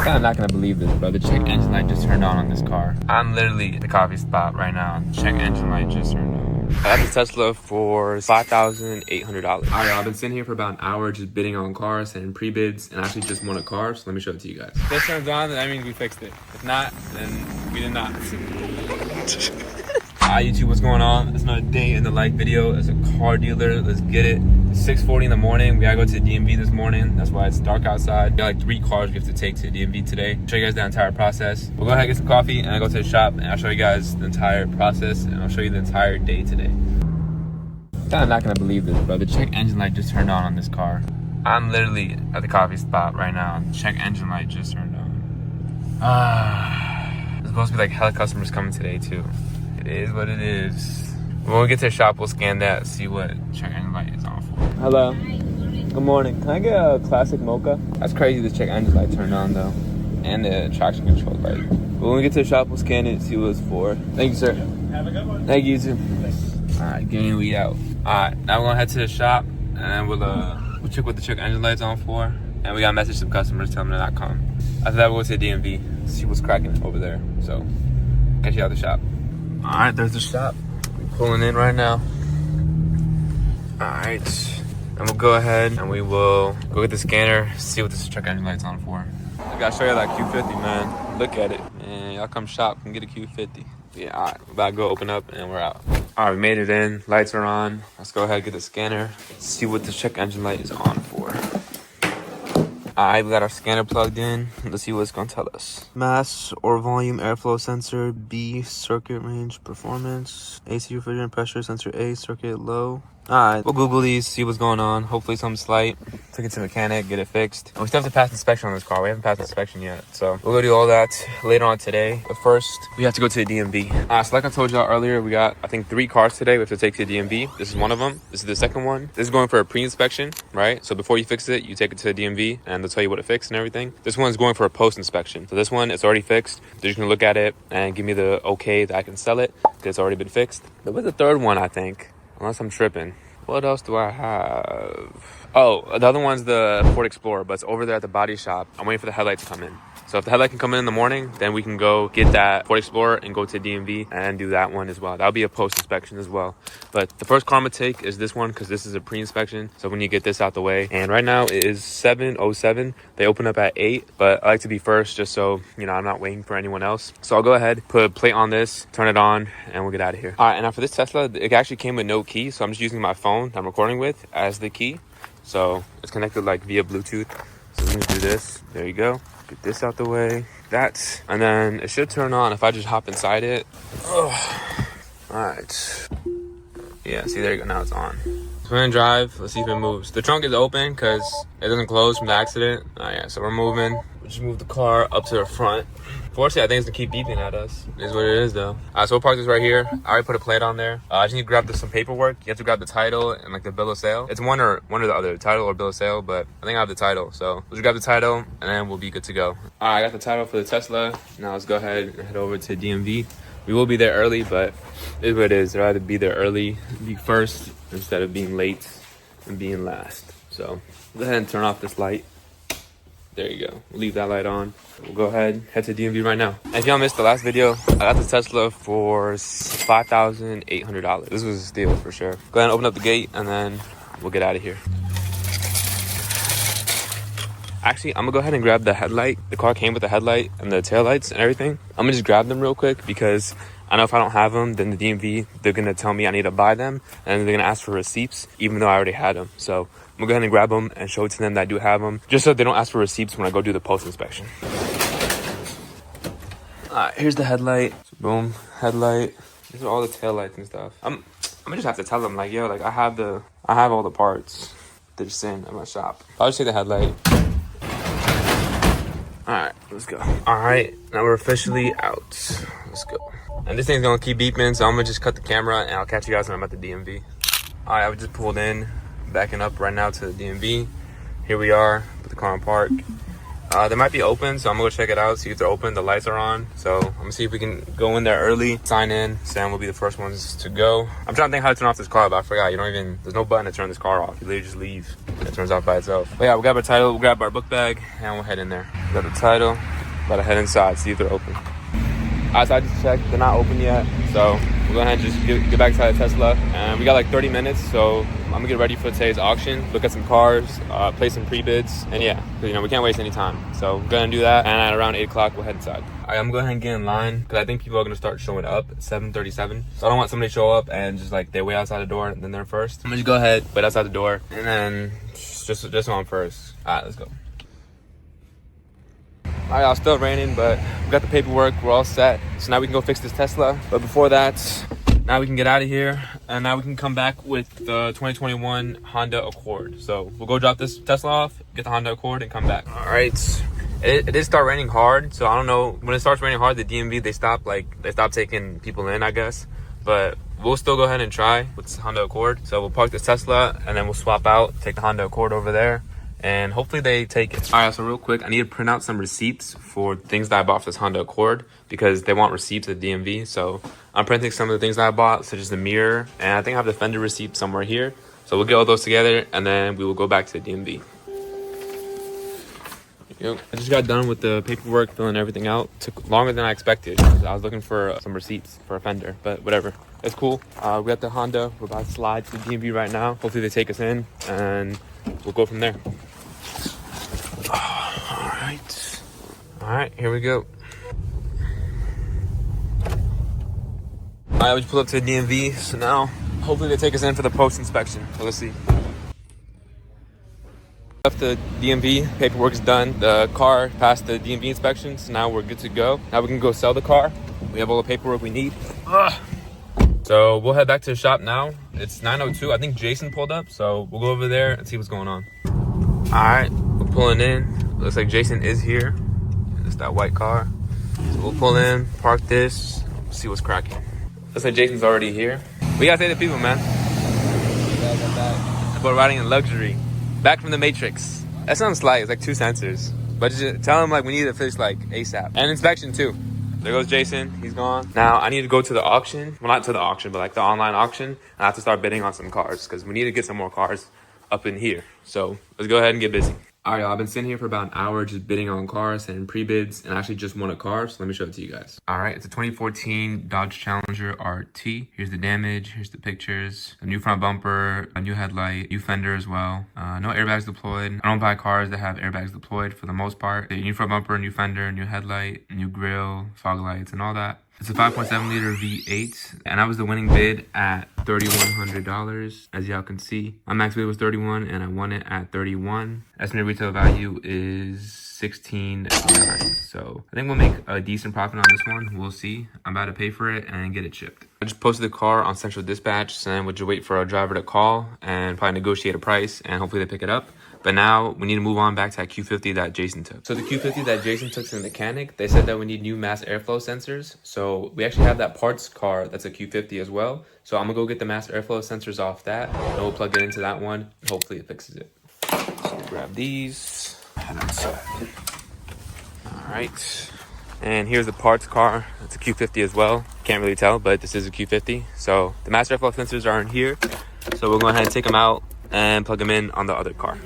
I'm not gonna believe this, bro. The check engine light just turned on this car. I'm literally at the coffee spot right now. Check engine light just turned on. I got this Tesla for $5,800. Alright, I've been sitting here for about an hour just bidding on cars and pre-bids, and I actually just won a car, so let me show it to you guys. If this turns on, then that means we fixed it. If not, then we did not. Hi YouTube, what's going on? It's another day in the life video as a car dealer. Let's get it. It's 6:40 in the morning. We gotta go to the DMV this morning. That's why it's dark outside. We got like 3 cars we have to take to the DMV today. Show you guys the entire process. We'll go ahead and get some coffee and I go to the shop and I'll show you guys the entire process and I'll show you the entire day today. I'm not gonna believe this, bro. The check engine light just turned on this car. I'm literally at the coffee spot right now. The check engine light just turned on. There's supposed to be like hella customers coming today too. It is what it is. When we get to the shop, we'll scan that, see what check engine light is on for. Hello. Good morning. Can I get a classic mocha? That's crazy the check engine light turned on though. And the traction control light. But when we get to the shop, we'll scan it, see what it's for. Thank you, sir. Have a good one. Thank you, too. Alright, getting we out. Alright, now we're gonna head to the shop and we'll check what the check engine light's on for. And we gotta message some customers, tell them they're not coming. After that, we'll go to the DMV, see what's cracking over there. So, catch you out the shop. Alright, there's the shop. We're pulling in right now. Alright. And we'll go ahead and we will go get the scanner, see what this check engine light's on for. I gotta show you that Q50, man. Look at it. And y'all come shop and get a Q50. Yeah, alright. We're about to go open up and we're out. Alright, we made it in. Lights are on. Let's go ahead and get the scanner. See what the check engine light is on for. Alright, we got our scanner plugged in. Let's see what it's gonna tell us. Mass or volume airflow sensor B, circuit range performance, AC refrigerant pressure sensor A, circuit low. Alright, we'll Google these, see what's going on. Hopefully something slight. Take it to the mechanic, get it fixed. And we still have to pass inspection on this car. We haven't passed inspection yet. So we'll go do all that later on today. But first, we have to go to the DMV. So like I told y'all earlier, we got, I think, 3 cars today we have to take to the DMV. This is one of them. This is the second one. This is going for a pre-inspection, right? So before you fix it, you take it to the DMV and they'll tell you what it fixed and everything. This one's going for a post-inspection. So this one, it's already fixed. They're just gonna look at it and give me the okay that I can sell it because it's already been fixed. But with the third one, I think, unless I'm tripping. What else do I have? Oh, the other one's the Ford Explorer, but it's over there at the body shop. I'm waiting for the headlight to come in. So if the headlight can come in the morning, then we can go get that Ford Explorer and go to DMV and do that one as well. That'll be a post-inspection as well. But the first car I'm gonna take is this one because this is a pre-inspection. So we need to get this out the way. And right now it is 7:07. They open up at 8, but I like to be first just so, you know, I'm not waiting for anyone else. So I'll go ahead, put a plate on this, turn it on, and we'll get out of here. All right, and now for this Tesla, it actually came with no key. So I'm just using my phone I'm recording with as the key. So it's connected like via Bluetooth. So let me do this. There you go. Get this out the way. That. And then it should turn on if I just hop inside it. Oh. Alright. Yeah, see, there you go. Now it's on. So we're gonna drive. Let's see if it moves. The trunk is open because it doesn't close from the accident. Oh, yeah, so we're moving. We just moved the car up to the front. Fortunately, I think it's gonna keep beeping at us. It is what it is, though. So we'll park this right here. I already put a plate on there. I just need to grab some paperwork. You have to grab the title and like the bill of sale. It's one or the other, title or bill of sale, but I think I have the title. So we'll just grab the title and then we'll be good to go. All right, I got the title for the Tesla. Now let's go ahead and head over to DMV. We will be there early, but it is what it is. I'd rather be there early, be first, instead of being late and being last. So go ahead and turn off this light. There you go. We'll leave that light on. We'll go ahead, head to DMV right now. And if y'all missed the last video, I got the Tesla for $5,800. This was a steal for sure. Go ahead and open up the gate and then we'll get out of here. Actually, I'm gonna go ahead and grab the headlight. The car came with the headlight and the taillights and everything. I'm gonna just grab them real quick because I know if I don't have them, then the DMV, they're gonna tell me I need to buy them and they're gonna ask for receipts, even though I already had them. So I'm gonna go ahead and grab them and show it to them that I do have them, just so they don't ask for receipts when I go do the post-inspection. Here's the headlight. So boom, headlight. These are all the taillights and stuff. I'm gonna just have to tell them like, yo, like I have all the parts. They're just in at my shop. I'll just take the headlight. All right, let's go. All right, now we're officially out. Let's go. And this thing's gonna keep beeping, so I'm gonna just cut the camera and I'll catch you guys when I'm at the DMV. All right, I just pulled in, backing up right now to the DMV. Here we are, put the car in park. They might be open, so I'm gonna go check it out, see if they're open. The lights are on, so I'm gonna see if we can go in there early, sign in. Sam will be the first ones to go. I'm trying to think how to turn off this car, but I forgot. There's no button to turn this car off. You literally just leave. It turns off by itself. But yeah, we'll grab our title, we'll grab our book bag, and we'll head in there. We got the title, About to head inside, see if they're open. Alright, so I just checked, they're not open yet. So we'll go ahead and just get back to the Tesla. And we got like 30 minutes, so I'm gonna get ready for today's auction, look at some cars, play some pre-bids, and yeah, you know, we can't waste any time. So we're gonna do that, and at around 8 o'clock, we'll head inside. Alright, I'm gonna go ahead and get in line, because I think people are gonna start showing up at 7:37. So I don't want somebody to show up and just like, they wait outside the door, and then they're first. I'm gonna just go ahead, wait outside the door, and then just so I'm first. Alright, let's go. Alright, y'all, still raining, but we got the paperwork, we're all set. So now we can go fix this Tesla. But before that, now we can get out of here, and now we can come back with the 2021 Honda Accord. So we'll go drop this Tesla off, get the Honda Accord, and come back. Alright, it did start raining hard, so I don't know, when it starts raining hard, the DMV, they stop taking people in, I guess. But we'll still go ahead and try with this Honda Accord. So we'll park this Tesla, and then we'll swap out, take the Honda Accord over there, and hopefully they take it. All right, so real quick, I need to print out some receipts for things that I bought for this Honda Accord, because they want receipts at the DMV. So I'm printing some of the things that I bought, such as the mirror, and I think I have the fender receipt somewhere here. So we'll get all those together, and then we will go back to the DMV. Yep. I just got done with the paperwork, filling everything out. Took longer than I expected. I was looking for some receipts for a fender, but whatever. It's cool. We got the Honda. We're about to slide to the DMV right now. Hopefully they take us in, and we'll go from there. All right, here we go. All right, we just pulled up to the DMV, so now hopefully they take us in for the post inspection. So let's see. Left the DMV, paperwork's done. The car passed the DMV inspection, so now we're good to go. Now we can go sell the car. We have all the paperwork we need. So we'll head back to the shop now. It's 9:02. I think Jason pulled up, so we'll go over there and see what's going on. All right, we're pulling in. Looks like Jason is here. It's that white car. So we'll pull in, park this, see what's cracking. Looks like Jason's already here. We gotta say to people, man. About riding in luxury. Back from the Matrix. That sounds slight, it's like 2 sensors. But just tell him like we need to finish like ASAP. And inspection too. There goes Jason, he's gone. Now I need to go to the auction. Well, not to the auction, but like the online auction. And I have to start bidding on some cars, because we need to get some more cars up in here. So let's go ahead and get busy. All right, y'all, I've been sitting here for about an hour just bidding on cars and pre-bids, and I actually just won a car, so let me show it to you guys. All right, it's a 2014 Dodge Challenger RT. Here's the damage, here's the pictures, a new front bumper, a new headlight, new fender as well. No airbags deployed. I don't buy cars that have airbags deployed for the most part. A new front bumper, new fender, new headlight, new grille, fog lights, and all that. It's a 5.7 liter V8, and I was the winning bid at $3,100, as y'all can see. My max bid was 31, and I won it at 31. Estimated retail value is $16.99. So I think we'll make a decent profit on this one. We'll see. I'm about to pay for it and get it shipped. I just posted the car on Central Dispatch, so then we'll just wait for a driver to call and probably negotiate a price, and hopefully they pick it up. But now we need to move on back to that Q50 that Jason took. So the Q50 that Jason took to the mechanic, they said that we need new mass airflow sensors. So we actually have that parts car that's a Q50 as well. So I'm gonna go get the mass airflow sensors off that, and we'll plug it into that one, and hopefully it fixes it. So grab these, head outside. All right, and here's the parts car. It's a Q50 as well. Can't really tell, but this is a Q50. So the mass airflow sensors are in here. So we'll go ahead and take them out and plug them in on the other car.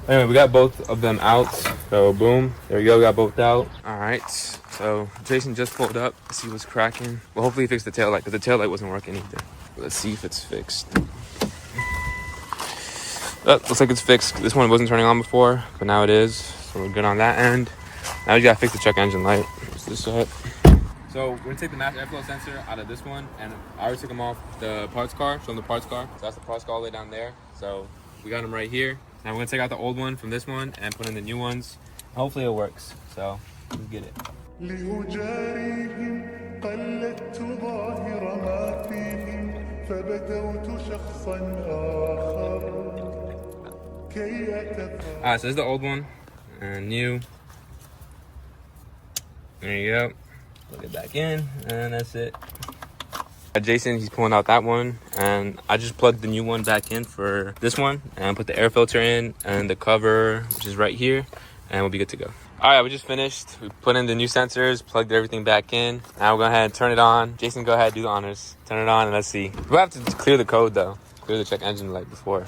Anyway, we got both of them out. So boom, there we go, we got both out. All right, so Jason just pulled up. Let's see what's cracking. Well, hopefully he fixed the taillight, because the taillight wasn't working either. Let's see if it's fixed. Oh, looks like it's fixed. This one wasn't turning on before, but now it is. So we're good on that end. Now we gotta fix the check engine light. What's this at? So we're gonna take the mass airflow sensor out of this one, and I already took them off the parts car. Show them the parts car. So that's the parts car all the way down there. So we got them right here. Now we're gonna take out the old one from this one and put in the new ones. Hopefully it works. So let's get it. Alright, so this is the old one and new. There you go. Plug it back in, and that's it. Jason, he's pulling out that one, and I just plugged the new one back in for this one, and put the air filter in and the cover, which is right here, and we'll be good to go. All right, we just finished. We put in the new sensors, plugged everything back in. Now we're going to go ahead and turn it on. Jason, go ahead, do the honors. Turn it on, and let's see. We'll have to clear the code, though. Clear the check engine light before.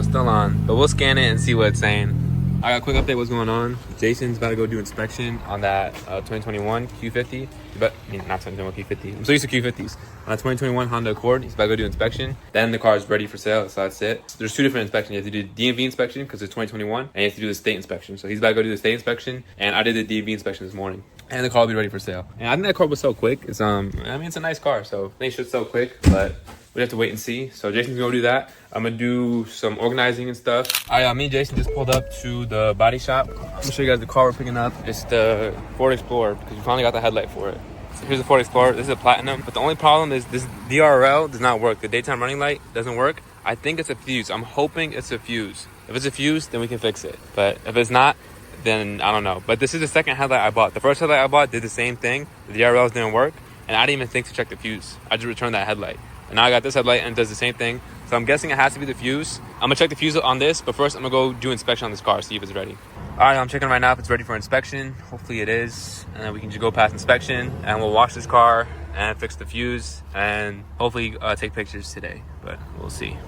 it's still on, but we'll scan it and see what it's saying. I got a quick update what's going on. Jason's about to go do inspection on that 2021 Q50. But I mean, not 2021 Q50. I'm so used to Q50s. On a 2021 Honda Accord, he's about to go do inspection. Then the car is ready for sale, so that's it. So there's two different inspections. You have to do the DMV inspection because it's 2021, and you have to do the state inspection. So he's about to go do the state inspection, and I did the DMV inspection this morning. And the car will be ready for sale. And I think that car was so quick. It's I mean, it's a nice car, so they should sell quick, but we have to wait and see. So Jason's gonna do that. I'm gonna do some organizing and stuff. All right, me and Jason just pulled up to the body shop. I'm gonna show you guys the car we're picking up. It's the Ford Explorer because we finally got the headlight for it. So here's the Ford Explorer. This is a platinum, but the only problem is this DRL does not work. The daytime running light doesn't work. I think it's a fuse. I'm hoping it's a fuse. If it's a fuse, then we can fix it. But if it's not, then I don't know. But this is the second headlight I bought. The first headlight I bought did the same thing. The DRLs didn't work, and I didn't even think to check the fuse. I just returned that headlight. And now I got this headlight and it does the same thing. So I'm guessing it has to be the fuse. I'm gonna check the fuse on this, but first I'm gonna go do inspection on this car, see if it's ready. All right, I'm checking right now if it's ready for inspection. Hopefully it is. And then we can just go past inspection and we'll wash this car and fix the fuse and hopefully take pictures today, but we'll see.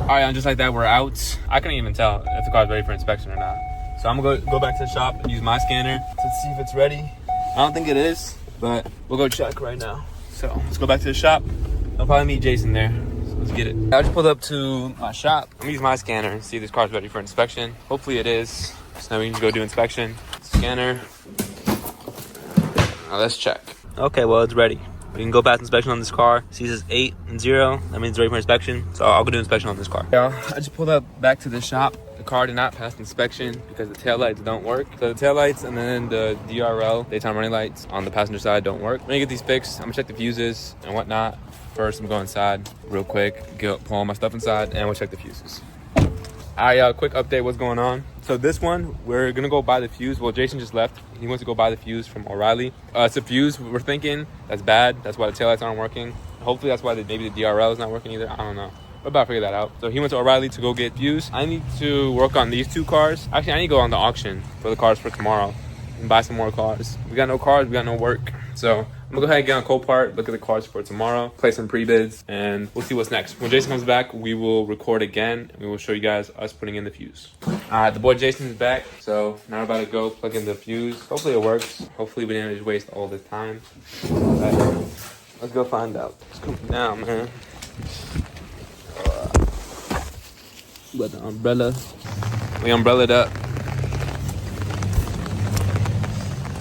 All right, and just like that, we're out. I couldn't even tell if the car's ready for inspection or not. So I'm gonna go back to the shop and use my scanner to see if it's ready. I don't think it is, but we'll go check right now. So let's go back to the shop. I'll probably meet Jason there. So let's get it. I just pulled up to my shop. I'm gonna use my scanner and see if this car's ready for inspection. Hopefully it is. So now we can just go do inspection. Scanner. Now let's check. Okay, well, it's ready. We can go past inspection on this car. See, it says 8 and 0. That means it's ready for inspection. So I'll go do inspection on this car. Yeah, I just pulled up back to the shop. The car did not pass inspection because the taillights don't work. So the taillights and then the DRL, daytime running lights, on the passenger side don't work. I'm gonna get these fixed. I'm gonna check the fuses and whatnot. First, I'm going inside real quick, pull all my stuff inside, and we'll check the fuses. All right, quick update, what's going on? So this one, we're gonna go buy the fuse. Well, Jason just left. He went to go buy the fuse from O'Reilly. It's a fuse, we're thinking that's bad. That's why the taillights aren't working. Hopefully that's why maybe the DRL is not working either. I don't know. We're about to figure that out. So he went to O'Reilly to go get fuse. I need to work on these two cars. Actually, I need to go on the auction for the cars for tomorrow and buy some more cars. We got no cars, we got no work. So I'm gonna go ahead and get on Copart, look at the cars for tomorrow, play some pre-bids, and we'll see what's next. When Jason comes back, we will record again, and we will show you guys us putting in the fuse. All right, the boy Jason is back, so now we're about to go plug in the fuse. Hopefully it works. Hopefully we didn't just waste all this time. But let's go find out. Let's come down, man. Got the umbrella. We umbrellaed up.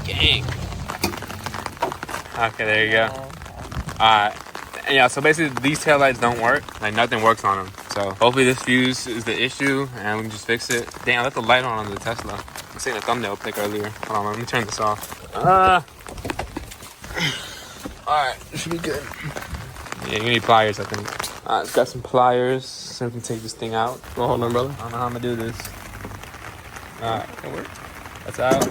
Gang. Okay, there you go. Alright. Yeah, so basically these taillights don't work. Like nothing works on them. So hopefully this fuse is the issue and we can just fix it. Damn, I left the light on the Tesla. I was seeing a thumbnail pic earlier. Hold on, let me turn this off. Alright, this should be good. Yeah, you need pliers, I think. Alright, it's got some pliers so we can take this thing out. Oh, hold on, brother. I don't know how I'm gonna do this. Alright, that work. That's out.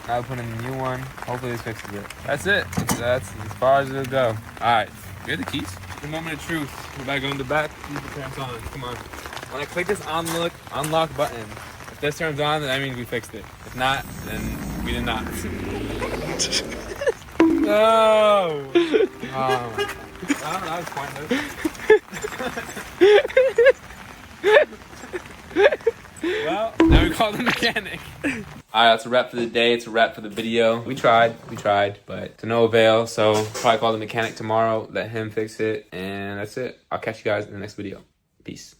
Now we put in a new one. Hopefully this fixes it. That's it. That's as far as it'll go. Alright, here are the keys. The moment of truth. We're back on the back. Keep the turns on. Come on. When I click this unlock button, if this turns on, then that means we fixed it. If not, then we did not. No! Oh my god. Oh, that was pointless. Well, now we call the mechanic. Alright, that's a wrap for the day. It's a wrap for the video. We tried, but to no avail. So probably call the mechanic tomorrow, let him fix it, and that's it. I'll catch you guys in the next video. Peace.